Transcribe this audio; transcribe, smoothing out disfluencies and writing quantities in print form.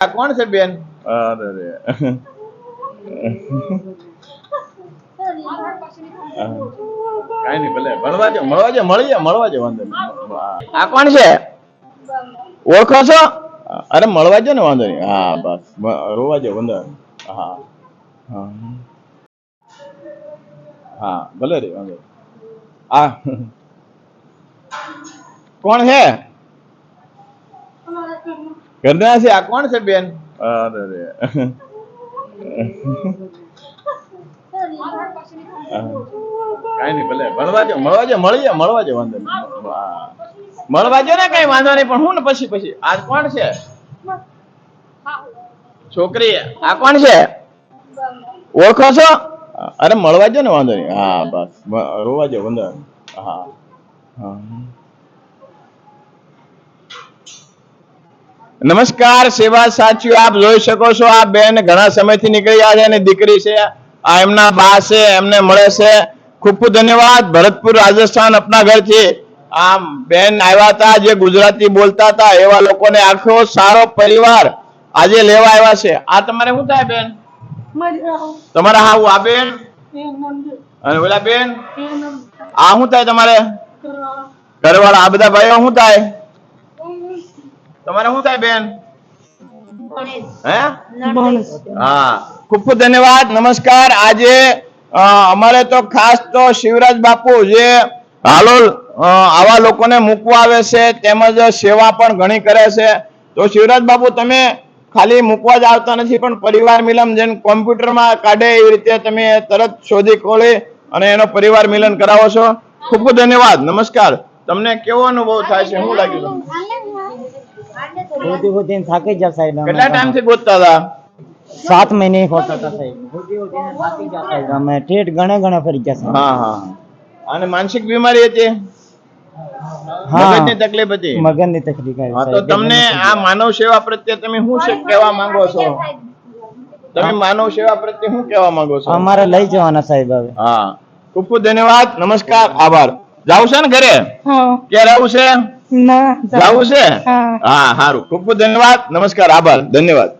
આ કોણ છે બેન? અરે રે કઈ નહીં, ભલે મળવા જો, મળવા જો વાંધો નહીં. આ કોણ છે? ઓળખો છો? અરે મળવા જો ને, વાંધો નહીં. હા બસ, રોવા જો, વાંધો નહીં. હા હા હા ભલે રે, વાંધો નહીં. આ કોણ છે? ઘરના છે. આ કોણ છે બેન? અરે રે કઈ નહીં, ભલે મળવા જો, મળવા જો, વાંધો નહીં. મળવા જો ને, કઈ વાંધો નહીં. પણ હું ને પછી આ કોણ છે? છોકરી. આ કોણ છે? ઓળખો છો? અરે મળવા જો ને, વાંધો નહીં. હા બસ, રોવા જો, વાંધો નહીં. હા હા નમસ્કાર સેવા સાચીઓ, આપ જોઈ શકો છો આ બેન ઘણા સમયથી નીકળી ગયા છે અને દીકરી છે, આ એમના બા છે, એમને મળે છે. ખૂબ ખૂબ ધન્યવાદ. ભરતપુર રાજસ્થાન આપના ઘરથી આ બેન આવ્યા હતા, જે ગુજરાતી બોલતા હતા એવા લોકોને આખો સારો પરિવાર આજે લેવા આવ્યા છે. આ તમારે શું થાય બેન? તમારા હાવ આ બેન અને ઓલા બેન, આ શું થાય તમારે? ઘરવાળા. આ બધા ભાઈઓ શું થાય? તમારે શું થાય બેન? હે? હા, ખૂબ ખૂબ ધન્યવાદ. નમસ્કાર. આજે અમારે તો ખાસ તો શિવરાજ બાપુ જે હાલોલ આવા લોકોને મૂકવા આવે છે, તેમજ સેવા પણ ઘણી કરે છે. તો શિવરાજ બાપુ, તમે ખાલી મૂકવા જ આવતા નથી, પણ પરિવાર મિલન જેમ કોમ્પ્યુટરમાં કાઢે એવી રીતે તમે તરત શોધી ખોલી અને એનો પરિવાર મિલન કરાવો છો. ખૂબ ખૂબ ધન્યવાદ. નમસ્કાર. તમને કેવો અનુભવ થાય છે? શું લાગ્યું? થાકી ગયા સાહેબ. કેટલા ટાઈમ થી ગોતતા હતા? 7 મહિને હોતા હતા સાહેબ. થાકી ગયા સાહેબ. અમે ઠેઠ ઘણા ફરી ગયા સાહેબ. હા હા. અને માનસિક બીમારી હતી? મગજની તકલીફ હતી? મગજની તકલીફ. હા, તો તમને આ માનવ સેવા પ્રત્યે તમે શું કહેવા માંગો છો? તમે માનવ સેવા પ્રત્યે શું કહેવા માંગો છો? અમારે લઈ જવાના સાહેબ હવે. હા, ખૂબ ખૂબ ધન્યવાદ. નમસ્કાર, આભાર. જાવ છે ને ઘરે? ક્યારે આવું છે? જાવું છે? હા સારું. ખૂબ ખૂબ ધન્યવાદ. નમસ્કાર, આભાર. ધન્યવાદ.